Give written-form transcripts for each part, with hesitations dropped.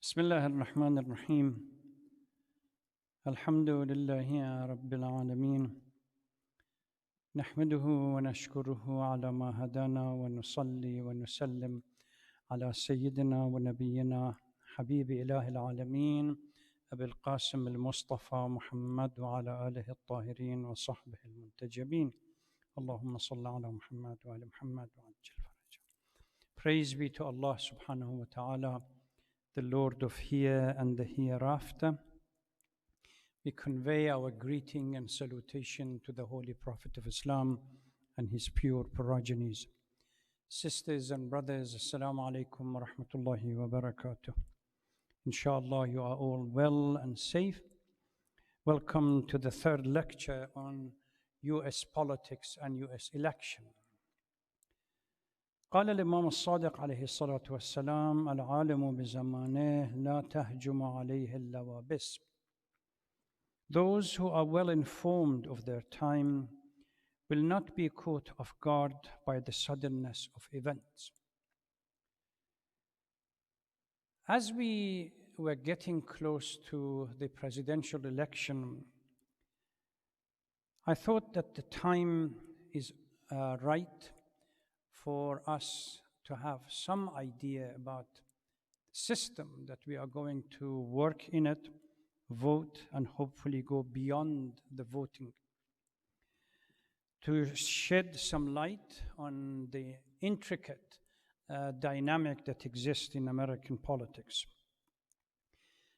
بسم الله الرحمن الرحيم. الحمد لله رب العالمين، نحمده ونشكره على ما هدانا، ونصلي ونسلم على سيدنا ونبينا حبيب إله العالمين أبي القاسم المصطفى محمد وعلى آله الطاهرين وصحبه المنتجبين. اللهم صل على محمد وعلى محمد وعجل فرجه. Praise be to Allah subhanahu wa ta'ala, the Lord of here and the hereafter. We convey our greeting and salutation to the Holy Prophet of Islam and his pure progenies. Sisters and brothers, Assalamu alaikum wa rahmatullahi wa barakatuh. Inshallah, you are all well and safe. Welcome to the third lecture on US politics and US election. قال الإمام الصادق عليه الصلاة والسلام: العالم بزمانه لا تهجم عليه اللوابس. Those who are well informed of their time will not be caught off guard by the suddenness of events. As we were getting close to the presidential election, I thought that the time is right for us to have some idea about the system that we are going to work in it, vote, and hopefully go beyond the voting, to shed some light on the intricate dynamic that exists in American politics.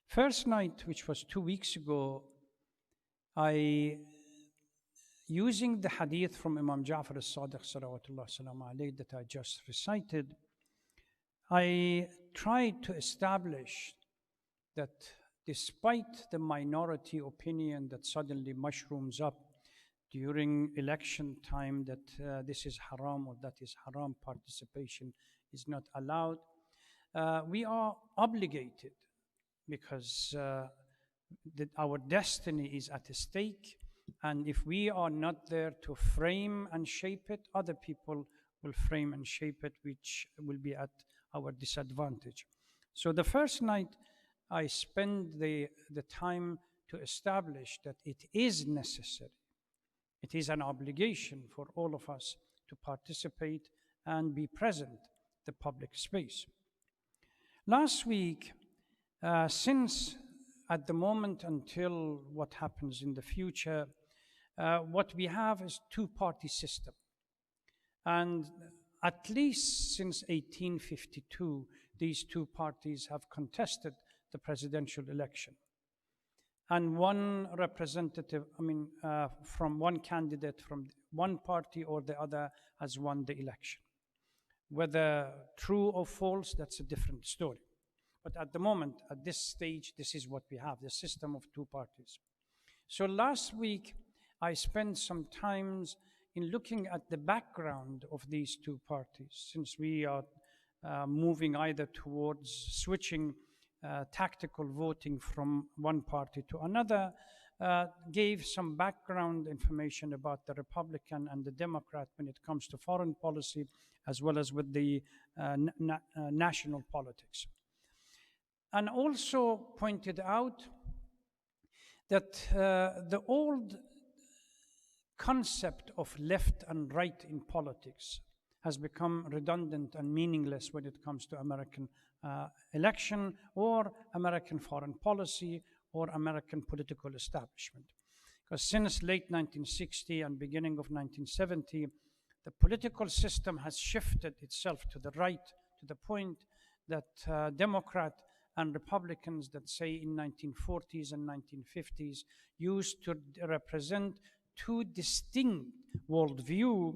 First night, which was 2 weeks ago, using the hadith from Imam Ja'far al-Sadiq salawatullah salam alayhi that I just recited, I tried to establish that despite the minority opinion that suddenly mushrooms up during election time, that this is haram or that is haram, participation is not allowed, we are obligated because our destiny is at stake. And if we are not there to frame and shape it, other people will frame and shape it, which will be at our disadvantage. So the first night, I spent the time to establish that it is necessary. It is an obligation for all of us to participate and be present in the public space. Last week, since at the moment until what happens in the future, what we have is two-party system. And at least since 1852, these two parties have contested the presidential election. And one representative, from one candidate from one party or the other has won the election. Whether true or false, that's a different story. But at the moment, at this stage, this is what we have, the system of two parties. So last week, I spent some time in looking at the background of these two parties, since we are moving either towards switching tactical voting from one party to another, gave some background information about the Republican and the Democrat when it comes to foreign policy, as well as with the national politics. And also pointed out that the old concept of left and right in politics has become redundant and meaningless when it comes to American election or American foreign policy or American political establishment. Because since late 1960 and beginning of 1970, the political system has shifted itself to the right, to the point that Democrat and Republicans that say in 1940s and 1950s used to represent two distinct worldviews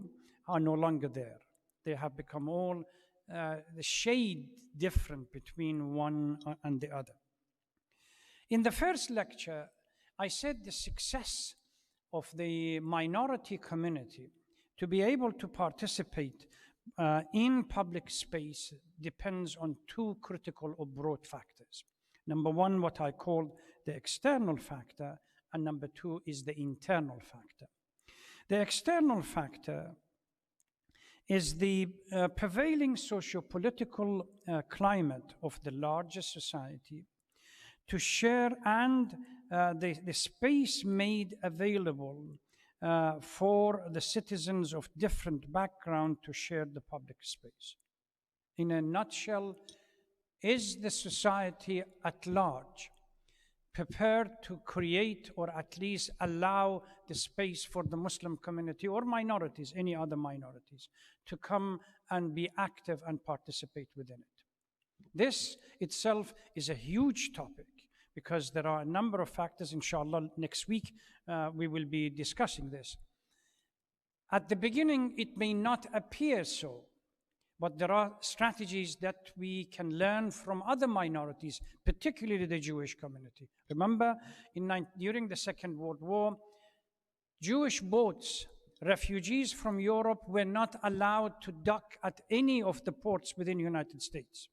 are no longer there. They have become all the shade different between one and the other. In the first lecture, I said the success of the minority community to be able to participate in public space depends on two critical or broad factors. Number one, what I call the external factor, and number two is the internal factor. The external factor is the prevailing socio-political climate of the larger society to share, and the space made available for the citizens of different background to share the public space. In a nutshell, is the society at large prepared to create or at least allow the space for the Muslim community or minorities, any other minorities, to come and be active and participate within it? This itself is a huge topic because there are a number of factors. Inshallah, next week we will be discussing this. At the beginning, it may not appear so, but there are strategies that we can learn from other minorities, particularly the Jewish community. Remember, during the Second World War, Jewish boats, refugees from Europe, were not allowed to dock at any of the ports within the United States.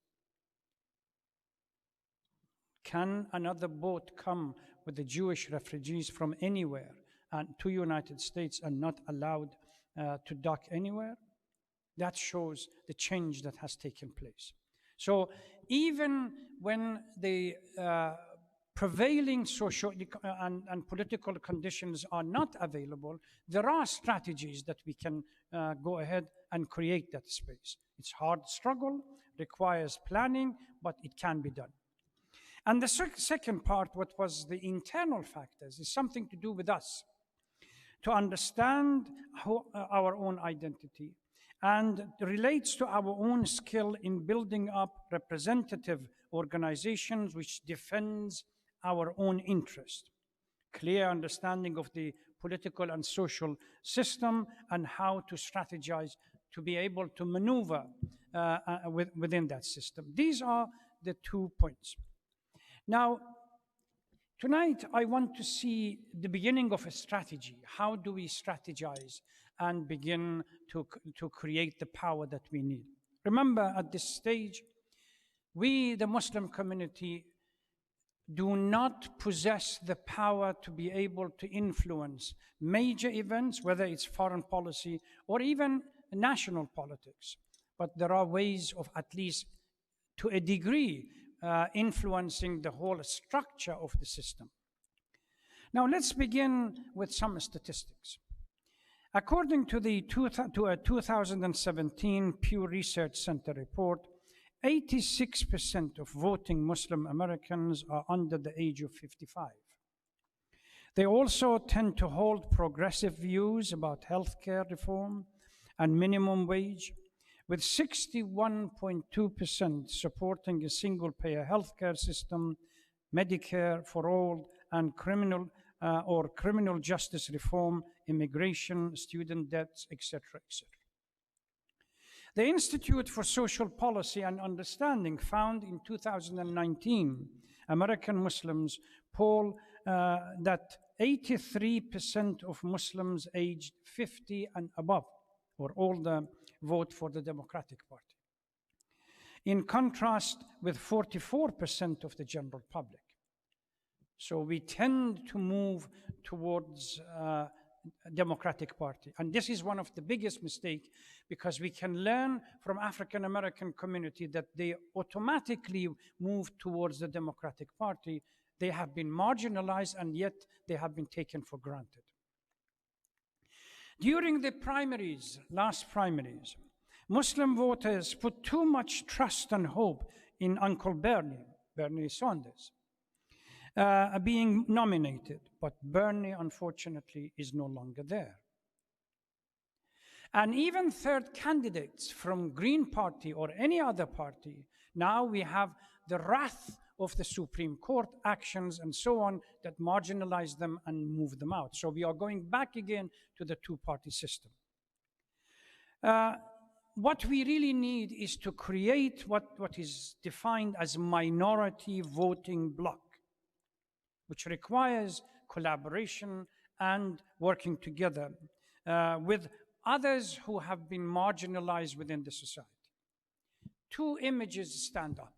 Can another boat come with the Jewish refugees from anywhere and to United States and not allowed to dock anywhere? That shows the change that has taken place. So even when the prevailing social and political conditions are not available, there are strategies that we can go ahead and create that space. It's hard struggle, requires planning, but it can be done. And the second part, what was the internal factors, is something to do with us, to understand our own identity, and relates to our own skill in building up representative organizations which defends our own interest, clear understanding of the political and social system, and how to strategize to be able to maneuver within that system. These are the 2 points. Now, tonight I want to see the beginning of a strategy. How do we strategize and begin to create the power that we need? Remember, at this stage, we, the Muslim community, do not possess the power to be able to influence major events, whether it's foreign policy or even national politics. But there are ways of, at least to a degree, influencing the whole structure of the system. Now, let's begin with some statistics. According to a 2017 Pew Research Center report, 86% of voting Muslim Americans are under the age of 55. They also tend to hold progressive views about healthcare reform and minimum wage, with 61.2% supporting a single-payer healthcare system, Medicare for all, and criminal justice reform, immigration, student debts, etc., etc. The Institute for Social Policy and Understanding found in 2019 American Muslims poll that 83% of Muslims aged 50 and above or older vote for the Democratic Party, in contrast with 44% of the general public. So we tend to move towards Democratic Party. And this is one of the biggest mistakes, because we can learn from African American community that they automatically move towards the Democratic Party. They have been marginalized, and yet they have been taken for granted. During the last primaries, Muslim voters put too much trust and hope in Uncle Bernie Sanders, being nominated, but Bernie, unfortunately, is no longer there. And even third candidates from Green Party or any other party, now we have the wrath of the Supreme Court actions and so on that marginalize them and move them out. So we are going back again to the two-party system. What we really need is to create what is defined as minority voting bloc, which requires collaboration and working together with others who have been marginalized within the society. Two images stand up: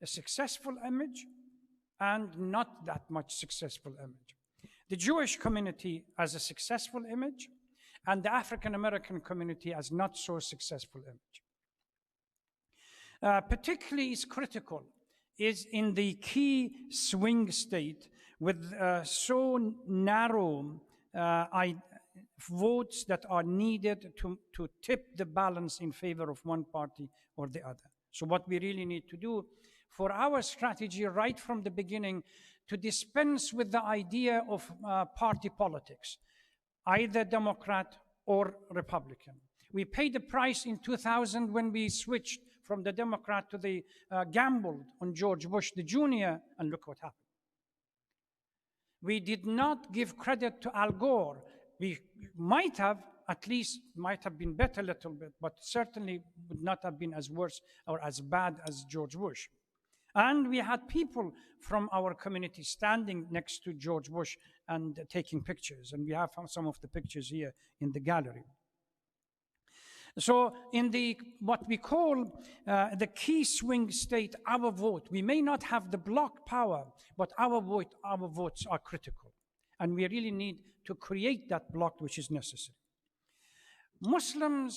a successful image and not that much successful image. The Jewish community as a successful image, and the African American community as not so successful image. Particularly is critical is in the key swing state with so narrow votes that are needed to tip the balance in favor of one party or the other. So what we really need to do for our strategy right from the beginning to dispense with the idea of party politics, either Democrat or Republican. We paid the price in 2000 when we switched from the Democrat to the gambled on George Bush the Jr., and look what happened. We did not give credit to Al Gore. We might have, at least might have been better a little bit, but certainly would not have been as worse or as bad as George Bush. And we had people from our community standing next to George Bush and taking pictures. And we have some of the pictures here in the gallery. So in the what we call the key swing state, our vote, we may not have the bloc power, but our votes are critical. And we really need to create that bloc which is necessary. Muslim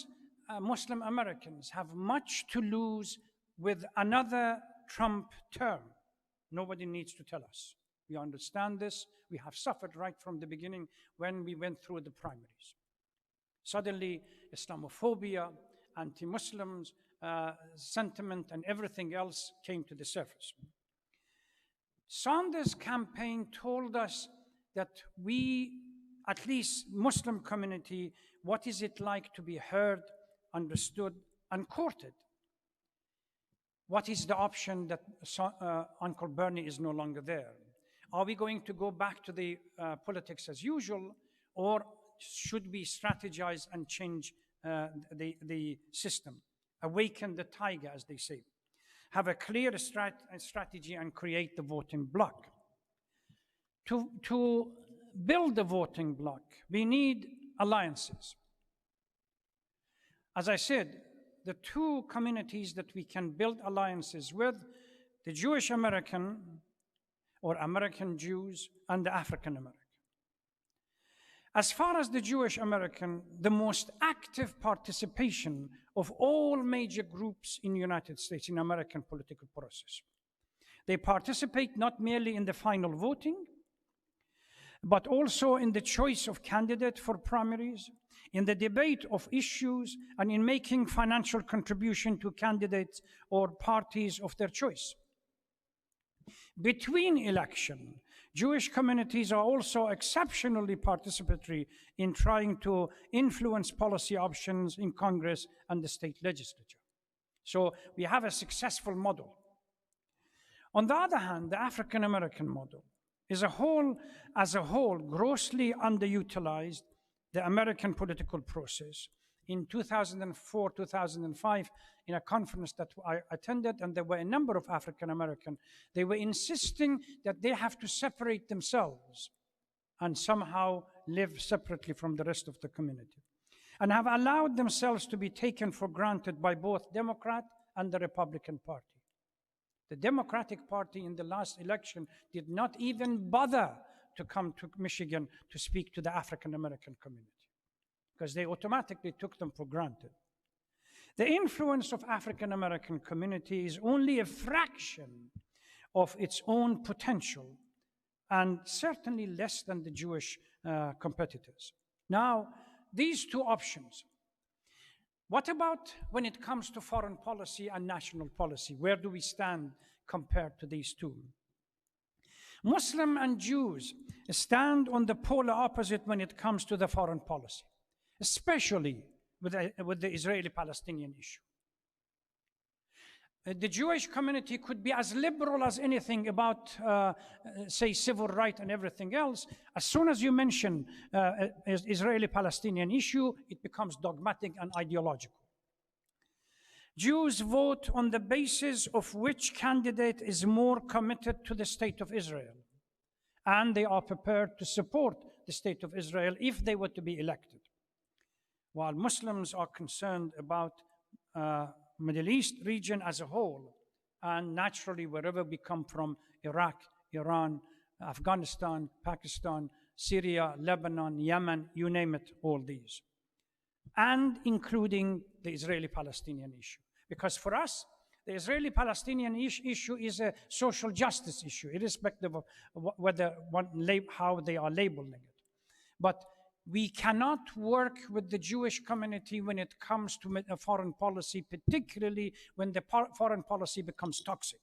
Americans have much to lose with another Trump term. Nobody needs to tell us. We understand this. We have suffered right from the beginning when we went through the primaries. Suddenly, Islamophobia, anti-Muslims, sentiment, and everything else came to the surface. Sanders' campaign told us that we, at least Muslim community, what is it like to be heard, understood, and courted? What is the option that Uncle Bernie is no longer there? Are we going to go back to the politics as usual, or should we strategize and change the system? Awaken the tiger, as they say. Have a clear strategy and create the voting bloc. To build the voting bloc, we need alliances. As I said, the two communities that we can build alliances with, the Jewish American or American Jews and the African American. As far as the Jewish American, the most active participation of all major groups in the United States in American political process. They participate not merely in the final voting, but also in the choice of candidate for primaries, in the debate of issues, and in making financial contribution to candidates or parties of their choice. Between election, Jewish communities are also exceptionally participatory in trying to influence policy options in Congress and the state legislature. So we have a successful model. On the other hand, the African American model is as a whole grossly underutilized the American political process. In 2004, 2005, in a conference that I attended, and there were a number of African American, they were insisting that they have to separate themselves and somehow live separately from the rest of the community, and have allowed themselves to be taken for granted by both Democrat and the Republican Party. The Democratic Party in the last election did not even bother to come to Michigan to speak to the African American community, because they automatically took them for granted. The influence of African American community is only a fraction of its own potential, and certainly less than the Jewish competitors. Now, these two options. What about when it comes to foreign policy and national policy? Where do we stand compared to these two? Muslim and Jews stand on the polar opposite when it comes to the foreign policy, especially with the Israeli-Palestinian issue. The Jewish community could be as liberal as anything about, say, civil rights and everything else. As soon as you mention Israeli-Palestinian issue, it becomes dogmatic and ideological. Jews vote on the basis of which candidate is more committed to the state of Israel, and they are prepared to support the state of Israel if they were to be elected. While Muslims are concerned about Middle East region as a whole, and naturally wherever we come from, Iraq, Iran, Afghanistan, Pakistan, Syria, Lebanon, Yemen, you name it, all these. and including the Israeli-Palestinian issue. Because for us, the Israeli-Palestinian issue is a social justice issue, irrespective of how they are labeling it. But we cannot work with the Jewish community when it comes to a foreign policy, particularly when the foreign policy becomes toxic.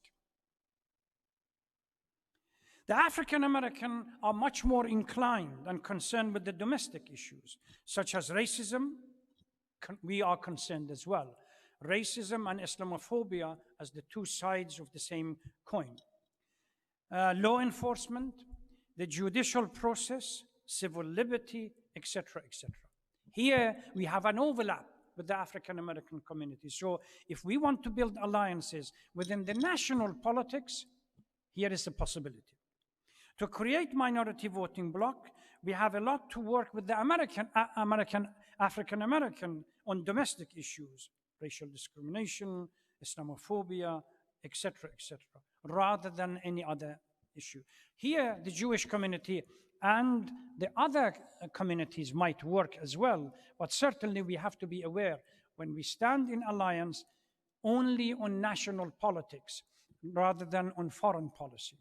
The African American are much more inclined and concerned with the domestic issues, such as racism. We are concerned as well. Racism and Islamophobia as the two sides of the same coin. Law enforcement, the judicial process, civil liberty, etc., etc. Here we have an overlap with the African American community. So if we want to build alliances within the national politics, here is a possibility. To create minority voting bloc, we have a lot to work with the African American on domestic issues, racial discrimination, Islamophobia, etc., etc., rather than any other issue. Here, the Jewish community and the other communities might work as well, but certainly we have to be aware when we stand in alliance only on national politics rather than on foreign policy.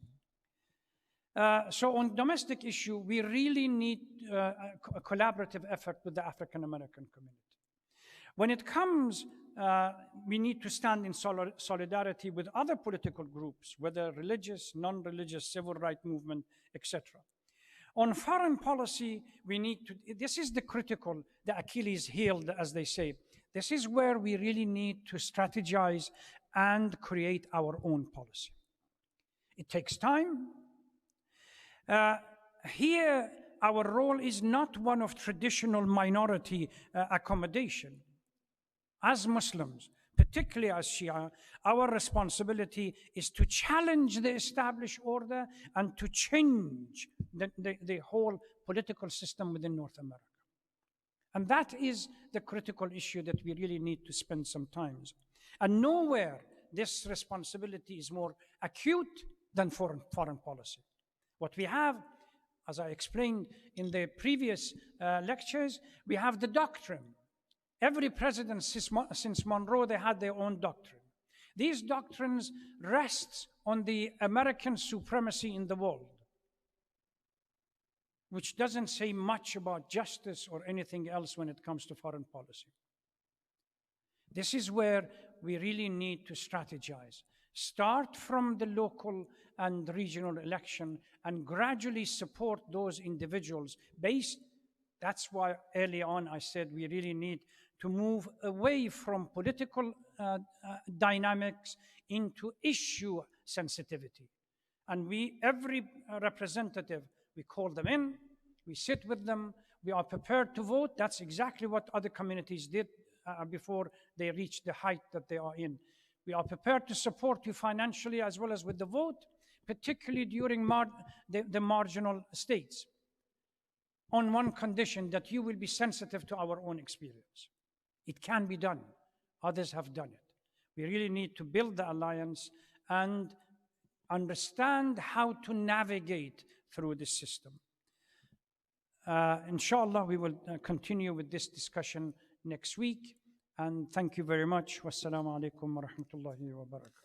So on domestic issue, we really need a collaborative effort with the African American community. When it comes, we need to stand in solidarity with other political groups, whether religious, non-religious, civil rights movement, etc. On foreign policy, we need to, this is the critical, the Achilles heel, as they say. This is where we really need to strategize and create our own policy. It takes time. Here, our role is not one of traditional minority accommodation. As Muslims, particularly as Shia, our responsibility is to challenge the established order and to change the whole political system within North America. And that is the critical issue that we really need to spend some time. And nowhere this responsibility is more acute than foreign policy. What we have, as I explained in the previous lectures, we have the doctrine. Every president since Monroe, they had their own doctrine. These doctrines rest on the American supremacy in the world, which doesn't say much about justice or anything else when it comes to foreign policy. This is where we really need to strategize. Start from the local and regional election and gradually support those individuals based. That's why early on I said we really need to move away from political dynamics into issue sensitivity. And every representative, we call them in, we sit with them, we are prepared to vote. That's exactly what other communities did before they reached the height that they are in. We are prepared to support you financially as well as with the vote, particularly during the marginal states, on one condition, that you will be sensitive to our own experience. It can be done. Others have done it. We really need to build the alliance and understand how to navigate through this system. Inshallah, we will continue with this discussion next week. And thank you very much. Wassalamu alaikum wa rahmatullahi wa barakatuh.